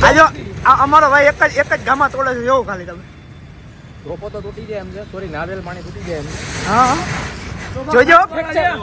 આજો અમારો ભાઈ એક જ ગામમાં તોડે છે એવું ખાલી તમે રોપો તો તૂટી જાય એમ છે. સોરી, નારિયેલ પાણી તૂટી જાય એમ છે. હા જોજો બીજા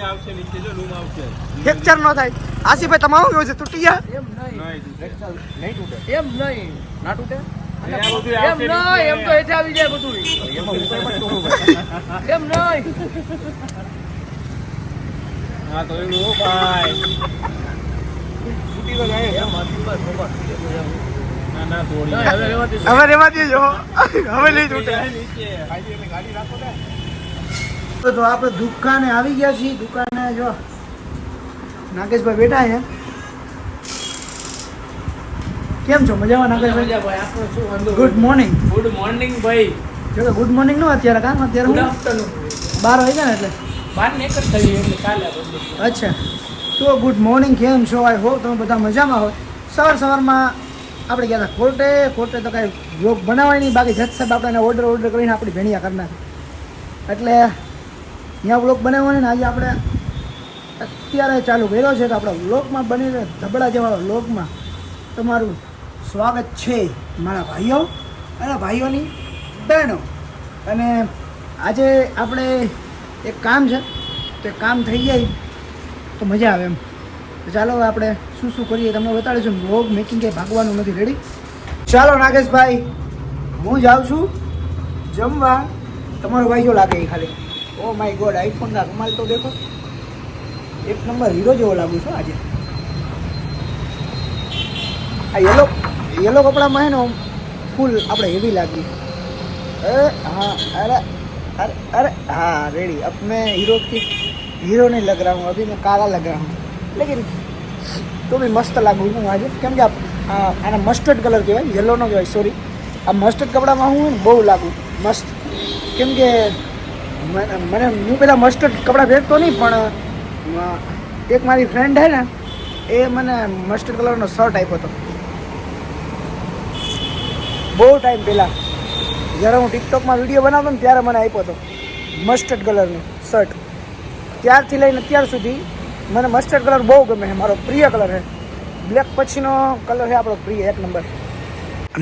આવશે નીચે જો લૂમ આવશે. ફ્રેક્ચર ન થાય. આસિફભાઈ તમારું કેવું છે તૂટી ગયા એમ નહીં તૂટે. એમ નહીં ના તૂટે. એ આ બધું એમ આવશે નહીં, એમ તો હેઠે આવી જાય બધું. એમાં ઉપરમાં તોડવું પડે. એમ નહીં. હા તો એનું હો ભાઈ. તૂટી તો જાય. એમ હતી બસ ખબર. ના ના તોડી. નહીં, હવે રહેવા દે. હવે રેવા દેજો હવે નહીં તૂટે. નીચે ગાડી રાખો ને. તો આપણે દુકાને આવી ગયા છીએ. દુકાને જો નાગેશભાઈ બેઠા છે. કેમ છો? મજામાં નાગેશભાઈ? મજા ભાઈ, આપણો શું વાંધો? Good morning. ગુડ મોર્નિંગ ભાઈ. જો ગુડ મોર્નિંગ નો અત્યારે કામ અત્યારે ગુડ હું આફ્ટરનૂન. 12 વાગ્યા ને એટલે 12 ને 1 જ થઈ એટલે કાલે બધું. અચ્છા તો ગુડ મોર્નિંગ. કેમ છો? આઈ હોપ તમે બધા મજામાં હોય. સવારમાં આપણે ગયા હતા કોર્ટે તો કાંઈ વ્લોગ બનાવાય નહીં. બાકી જજ સાહેબ આપણે ઓર્ડર કરીને આપણી ભેણિયા કરી નાખી. એટલે ત્યાં વ્લોગ બનાવવાનો ને આજે આપણે અત્યારે ચાલુ કર્યો છે. તો આપણા વ્લોગમાં બનીને ધબડા જેવા વ્લોગમાં તમારું સ્વાગત છે મારા ભાઈઓ અને ભાઈઓની બહેનો. અને આજે આપણે એક કામ છે તો એ કામ થઈ જાય તો મજા આવે એમ. તો ચાલો આપણે શું કરીએ તમને બતાડીશું. વ્લોગ મેકિંગ કંઈ ભાગવાનું નથી. રેડી? ચાલો નાગેશભાઈ, હું જાઉં છું જમવા. તમારો ભાઈ જો લાગે એ ખાલી ઓ માય ગોડ આઈફોનના રૂમાલ તો દેખો. એક નંબર હીરો જેવો લાગુ છું આજે. આ યલો કપડામાં હે ને ફૂલ આપણે હેવી લાગી. हाँ अरे अरे अरे हाँ रेडी. अब मैं हीरो नहीं लग रहा हूँ. अभी मैं काला लग रहा हूँ लेकिन तो भी मस्त लागू हूँ आज. કેમ કે આના મસ્ટર્ડ કલર કહેવાય, યલો નો કહેવાય. સોરી, આ મસ્ટર્ડ કપડામાં હું ને બહુ લાગુ મસ્ત. કેમ કે મને હું પેલા મસ્ટર્ડ કપડાં પહેરતો નહીં, પણ એક મારી ફ્રેન્ડ હે ને એ મને મસ્ટર્ડ કલરનો શર્ટ આપ્યો હતો બહુ ટાઈમ પહેલાં. જ્યારે હું ટિકટોકમાં વિડીયો બનાવતો ને ત્યારે મને આપ્યો હતો મસ્ટર્ડ કલરનો શર્ટ. ત્યારથી લઈને અત્યાર સુધી મને મસ્ટર્ડ કલર બહુ ગમે છે. મારો પ્રિય કલર છે. બ્લેક પછીનો કલર છે આપણો પ્રિય એક નંબર.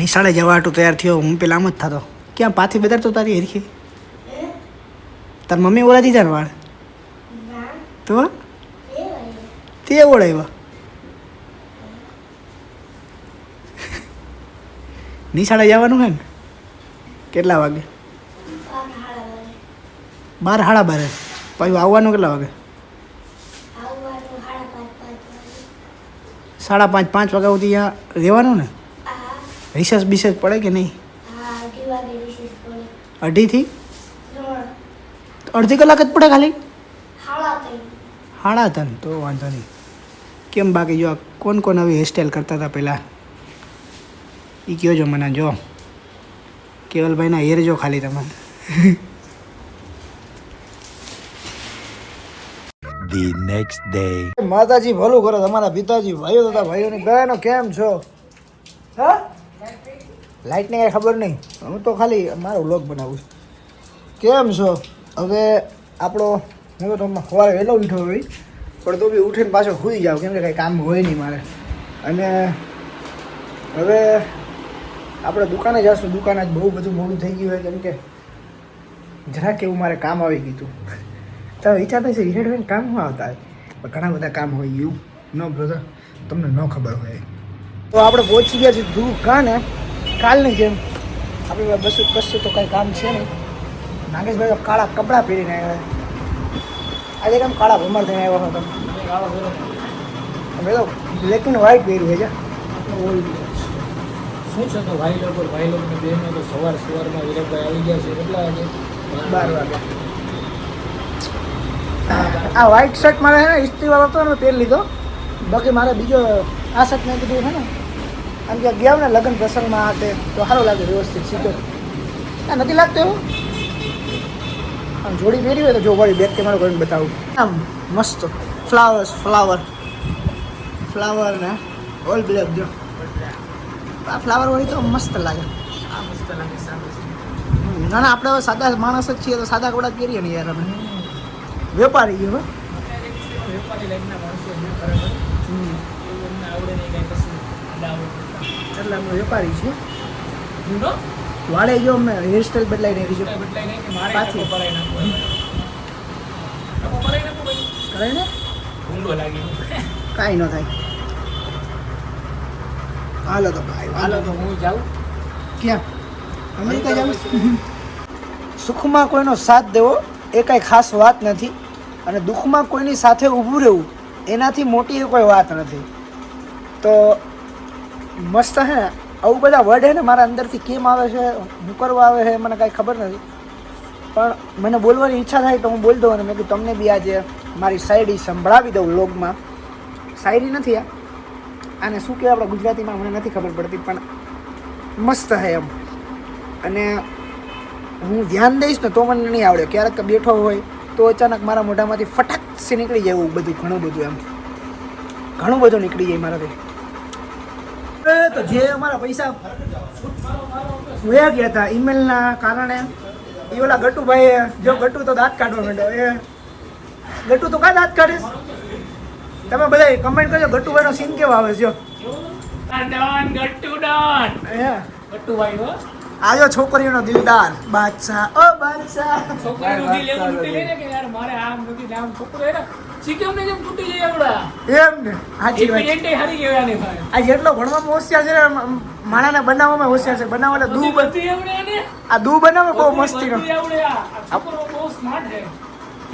નિશાળે જવા હાટું તૈયાર થયો. હું પેલા આમ જ થતો. ક્યાં પાછી બતાડતો તારી હરખી? તાર મમ્મી ઓળાતી જાય વાળ તો તે ઓળાવ્યા. નિશાળે જવાનું છે ને કેટલા વાગે? 12 સાડા 12. પછી આવવાનું કેટલા વાગે? 5:30 5 વાગ્યા સુધી ત્યાં રહેવાનું ને? રિસેસ બિસેસ પડે કે નહીં? 2:30 અડધી કલાક જ પડે ખાલી? 3:30 તો વાંધો નહીં. કેમ બાકી જો કોણ આવી હેરસ્ટાઈલ કરતા હતા પહેલાં એ કહો છો મને. જો કેવલભાઈના હેર જો ખાલી તમે. The next day. માતાજી ભલું કરો તમારા પિતાજી, ભાઈઓ તથા ભાઈઓની બહેનો. કેમ છો? હા, લાઈટને કાંઈ ખબર નહીં. હું તો ખાલી મારો વ્લોગ બનાવું છું. કેમ છો? હવે આપણો હું તો સવારે વહેલો ઉઠ્યો હોય પણ તો બી ઉઠીને પાછો સૂઈ જાઉં. કેમ કે કાંઈ કામ હોય નહીં મારે. અને હવે આપણે દુકાને જઈશું. દુકાને જ બહુ બધું મોડું થઈ ગયું હોય કેમ કે જરાક એવું મારે કામ આવી ગયું હતું. તમે વિચારતા છે હિરેડ હોય ને કામ શું આવતા હોય, પણ ઘણા બધા કામ હોય એવું ન બ્રધર તમને ન ખબર હોય. તો આપણે પહોંચી ગયા છીએ દુકાને. કાલની જેમ આપણે બસ કશું તો કાંઈ કામ છે નહીં. નાગેશભાઈ તો કાળા કપડાં પહેરીને આવ્યા. આજે કેમ કાળા ભમર થઈને આવ્યા હતો? અમે તો બ્લેક એન્ડ વ્હાઇટ પહેર્યું છે. શું છે તો ભાઈ લોકોને બહેનો તો સવારમાં વિરમભાઈ આવી ગયા છે. કેટલા વાગે? 12 વાગ્યા. આ વ્હાઇટ શર્ટ મારે છે ને ઇસ્ત્રીવાળો હતો ને પહેરી લીધો. બાકી મારે બીજો આ શર્ટ મેં કીધું છે ને આમ કે ગયા ને લગ્ન પ્રસંગમાં આ તે તો સારું લાગે વ્યવસ્થિત સીધો. આ નથી લાગતો એવું? આમ જોડી પહેરી હોય તો જો વળી બેગ કેમેરો કરીને બતાવું. આમ મસ્ત ફ્લાવર ને ઓલ બ્લેક. જો આ ફ્લાવર હોય તો મસ્ત લાગે. ના ના આપણે સાદા માણસ જ છીએ તો સાદા કપડાં પહેરીએ ને યાર. અમે વેપારી ગયો વેપારી લાઈનના માણસો આવડે નહીં કાંઈ કશું. એટલે અમે વેપારી છીએ ઊંડો વાળે જો અમે હેરસ્ટાઈલ બદલાઈ રહી છે બદલાઈ નહીં કે મારે પાછી. ટકો કરાઈ નાખવો ટકો કરાઈ નાખો ભાઈ કરે ને ઊંડો લાગી કાંઈ ન થાય હાલો તો ભાઈ હાલો તો હું જાઉં ક્યાં અમેરિકા જાવ સુખમાં કોઈનો સાથ દેવો એ કાંઈ ખાસ વાત નથી અને દુઃખમાં કોઈની સાથે ઊભું રહેવું એનાથી મોટી કોઈ વાત નથી તો મસ્ત હે ને આવું બધા વર્ડ હે ને મારા અંદરથી કેમ આવે છે હું કરવા આવે છે મને કાંઈ ખબર નથી પણ મને બોલવાની ઈચ્છા થાય તો હું બોલ દઉં અને મેં કીધું તમને બી આજે મારી શાયરી સંભળાવી દઉં વ્લોગમાં શાયરી નથી આને શું કહેવાય આપણે ગુજરાતીમાં મને નથી ખબર પડતી પણ મસ્ત હે એમ અને હું ધ્યાન દઈશ ને તો મને નહીં આવડે ક્યારેક બેઠો હોય તો અચાનક મારા મોઢામાંથી ફટાક સે નીકળી જાય એવું બધું ઘણું બધું એમ ઘણું બધું નીકળી જાય મારાથી તો જે અમારા પૈસા વયા ગયા હતા ઈમેલના કારણે એ ઓલા ગટુભાઈ જો ગટુ તો દાંત કાઢવા માંડ્યો એ ગટુ તો કાં દાંત કાઢીશ તમે બધા કમેન્ટ કરજો ગટુભાઈનો સીન કેવો આવે છે જો ડોન ગટ્ટુ ડોન હે ગટ્ટુ ભાઈ હો આજો છોકરીઓનો દિલદાર બાદશાહ ઓ બાદશાહ છોકરીનું દિલ એવું તૂટી લે ને કે યાર મારે આમ નથી આમ છોકરો એને ચીકમને જેમ તૂટી જાય એવડા એમ ને સાચી વાત એપિડેન્ટે હારી ગયો આને ભાઈ આ જેટલો ભણવામાં હોશિયાર છે ને માણાને બનાવવામાં હોશિયાર છે બનાવવા એટલે દૂ બધી આવડે આને આ દૂ બનાવે બહુ મસ્તીનો બધી આવડે આ છોકરો બહુ સ્માર્ટ છે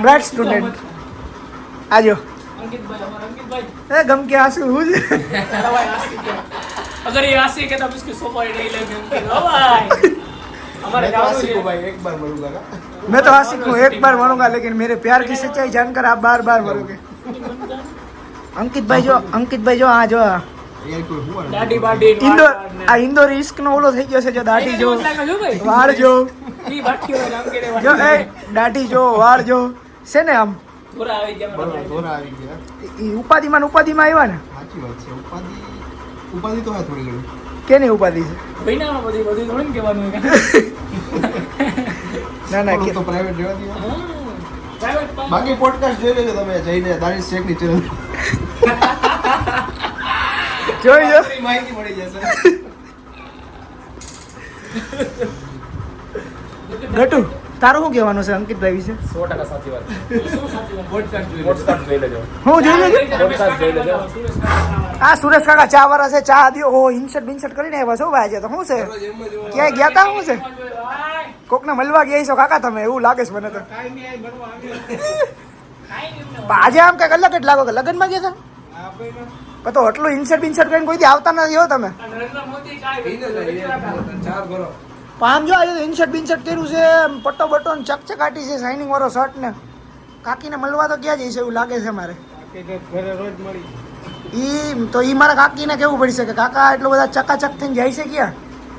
બ્રાઇટ સ્ટુડન્ટ આજો અંકિતભાઈ અમારા અંકિતભાઈ એ ગમ કે આંસુ હું છે अरे भाई आशिक है अगर ये आशिक है तब इसकी सोपारी नहीं लेंगे उनकी लो भाई हमारे जाओ भाई એક બાર મળુંગા मैं तो आशिक हूँ एक बार मरूंगा लेकिन मेरे प्यार की सच्चाई जानकर आप बार बार मरोगे अंकित भाई जो आ जो दाढ़ी बाड़ी इंदोर આ ઇન્દોર ઇશ્ક નો ઓલો થઈ ગયો છે જો દાઢી જો વાળ જો ये बाकी हो नाम के જો એ દાઢી જો વાળ જો છે ને આમ पूरा આવી ગયા બરોબર દોરા આવી ગયા ઈ ઉપાધિમાં આવ્યા ને સાચી વાત છે ઉપાધિ તો હે થોડી ઘણી કેની ઉપાધિ છે ભાઈના બધી બધી થોડી ને કહેવાનું હોય ના ના તો પ્રાઇવેટ રહેવા દીધા પ્રાઇવેટ બાકી પોડકાસ્ટ જોઈ લેજો તમે જઈને દાનિશ શેખની ચેનલ જોઈ જો માહિતી મળી જશે ગટુ તારું શું કહેવાનું છે અંકિતભાઈ વિશે 100% સાચી વાત શું સાચી વાત પોડકાસ્ટ જોઈ લેજો હું જોઈ લેજો podcast જોઈ લેજો. આ સુરેશ કાકા ચા વાળા છે ચા દો ઓ ઇન્સર્ટ બિન્સર્ટ કરીને આવ્યા છો ભાઈ આજે તો શું છે ક્યાંય ગયા તા શું છે કોકને મળવા ગયા છો કાકા તમે એવું લાગે છે મને તો પણ આજે આમ કઈક અલગ જ લાગો કે લગ્નમાં ગયા હતા પણ તો એટલું ઇન્સર્ટ બિન્સર્ટ કરીને કોઈ દી આવતા નથી હો તમે નરેન્દ્ર મોદી કાંઈ ચાર પણ આમ જો આજે ઇન્સર્ટ બિન્સર્ટ કર્યું છે પટ્ટો બટ્ટો ને ચકચકાટી છે શાઇનિંગ વાળો શર્ટ ને કાકીને મળવા તો ક્યાં જઈશ એવું લાગે છે મારે ઘરે રોજ મળી ઈ તો ઈ મારા કાકીને કેવું પડી શકે કાકા એટલો બધા ચકાચક થઈને જાય છે ક્યાં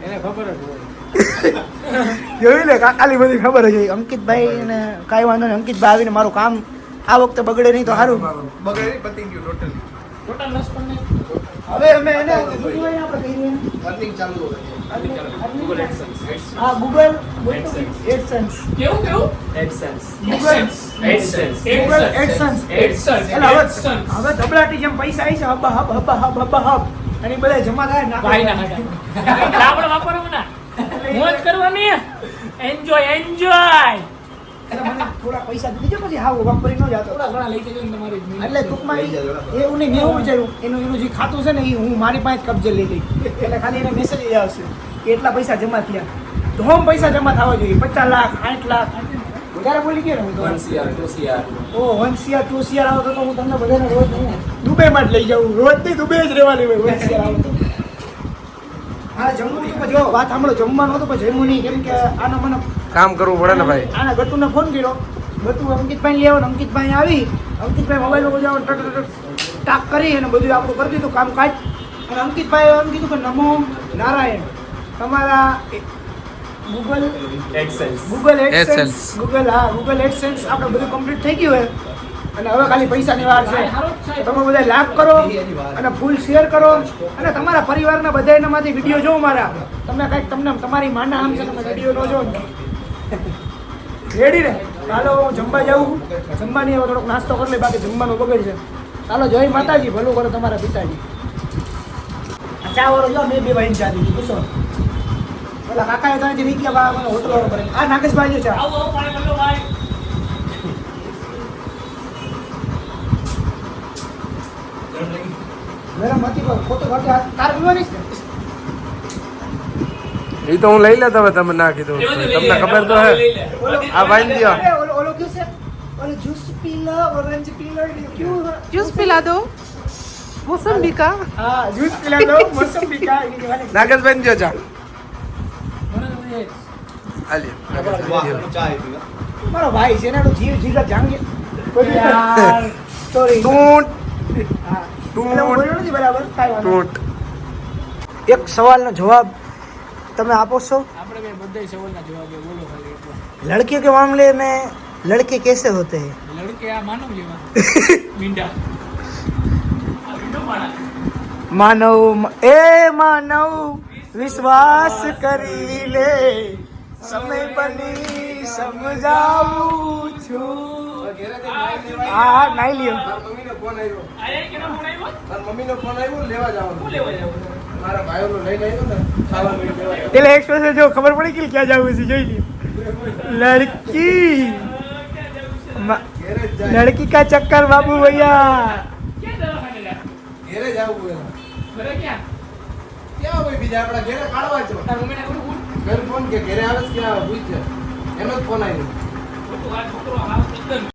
એને ખબર જ હોય જોઈ લે કાકાલી બધી ખબર જ હોય અંકિતભાઈ ને કાંઈ વાંધો નહીં અંકિતભાઈ આવીને મારું કામ આ વખતે બગડે નહીં તો સારું બગડે પતી ગયું ટોટલી ટોટલ લસ પણ નહીં હવે અમે એને આપણે કહીએ અર્નિંગ ચાલુ હોય Google AdSense. હા ગૂગલ AdSense. એડસન્સ કેવું કેવું AdSense Google AdSense. Google AdSense. AdSense. એટલે હવે ધબલાટી જેમ પૈસા આવી છે hub hub hub hub hub hub અને ઈ બધા જમા થાય નાખો. ભાઈ ના હાડા આપણે વાપરવું ના મોજ કરવાની એન્જોય એટલે મને થોડા પૈસા દીજો પછી હા વાપરી ન જાતો થોડા ઘણા લઈ જજો ને તમારી એટલે ટૂંકમાં એવું નહીં મેં એવું વિચાર્યું એનું જે ખાતું છે ને એ હું મારી પાસે જ કબજે લઈ લઈ એટલે ખાલી એને મેસેજ એ આવશે કે એટલા પૈસા જમા થયા ધોમ પૈસા જમા થવા જોઈએ 50 લાખ 60 લાખ વધારે બોલી ગયો ને હું તો 1 CR 2 CR ઓ 1 CR 2 CR આવે તો હું તમને બધાને રોજ હું દુબઈમાં જ લઈ જાઉં રોજ નહીં દુબઈ જ રહેવાની હોય 1 CR આવે તો હા જમવું તો જો વાત સાંભળો જમવાનું હતું પણ જમવું નહીં કેમ કે આનો મને કામ કરવું પડે ને ભાઈ આના ગટુને ફોન કર્યો ગટુ અંકિતભાઈ લઈ આવ્યો અંકિતભાઈ આવી અંકિતભાઈ મોબાઈલમાં બધું ટાક કરી અને બધું આપણું કરી દીધું કામ કાજ અને અંકિતભાઈ એમ કીધું કે નમો નારાયણ તમારા Google AdSense Google AdSense Google AdSense આપણે બધું કમ્પ્લીટ થઈ ગયું હોય અને હવે ખાલી પૈસાની વાર છે તો તમે બધા લાભ કરો અને ફૂલ શેર કરો અને તમારા પરિવારના બધાયનામાંથી વિડીયો જો મારા તમને કંઈક તમને તમારી માના આમ છે તમે વિડીયો નો જો રેડી ને ચાલો હું જમવા જાઉં જમવાની હવે થોડોક નાસ્તો કરી લે બાકી જમવાનું બગડ છે ચાલો જય માતાજી ભલું કરો તમારા પિતાજી ચા વાળો જો મેં બે વાઈન ચા દીધી પૂછો ઓલા કાકાએ તો અહીંથી નીકળ્યા બહાર મને હોટલ વાળો કરે આ નાગેશભાઈ છે ચા આવો આવો પાણી ભરલો ભાઈ. ગરમ હતી પણ ખોટો ખોટો તાર પીવાની છે એ તો હું લઈ લેતો હવે તમે ના કીધું તમને ખબર તો હે આ વાઈન દ્યો અરે, ઓલો ક્યું છે ઓલો જ્યુસ પી લો ઓરેન્જ પી લો ક્યું जूस पिला दो मौसम्बी का હા જ્યુસ પીલા દો મોસંબી કા એની કહેવાની નાગેશભાઈ દ્યો ચા મને તો એ હાલી નાગેશભાઈ દ્યો. મારો ભાઈ છે ને એનો જીવ જીગર જાંગે યાર સોરી ટૂંટ હા ટૂંટ. એટલે હું બોલ્યો નથી બરાબર કાંઈ વાંધો નહીં. ટૂંટ એક સવાલનો જવાબ તમે આપો છો આપણે બે બધા સવાલના જવાબ એ બોલો ખાલી એટલો. लड़कियों के मामले में लड़के कैसे होते हैं લડકે આ માનવ લેવા મીંડા આ મીંડો માણા માનવ વિશ્વાસ કરી લે સમય બની સમજાવું છું હા નાઈ લ્યો મમ્મીનો ફોન આવ્યો આયા કેનો ફોન આવ્યો મારા મમ્મીનો ફોન આવ્યો લેવા જવાનો શું લેવા જાવ મારા ભાઈઓનો લઈને આવ્યો ને ખાવા માટે લેવા આવ્યો. એટલે એક્સપ્રેસ જો ખબર પડી કે ક્યાં જવું છે જોઈ લ્યો લડકી ઘેરે જ જાય લડકી કા ચક્કર બાબू भैया ક્યાં દવાખાને જા ઘેરે જ આવવું એના ઘરે ક્યાં ક્યાં હોય બીજા આપણા ઘેરે કાઢવા છો તાર મમ્મીને કોણ ફોન ઘર ફોન કે ઘેરે આવે છે ક્યાં પૂછ એનો જ ફોન આવ્યો આ છોકરો હાવ એકદમ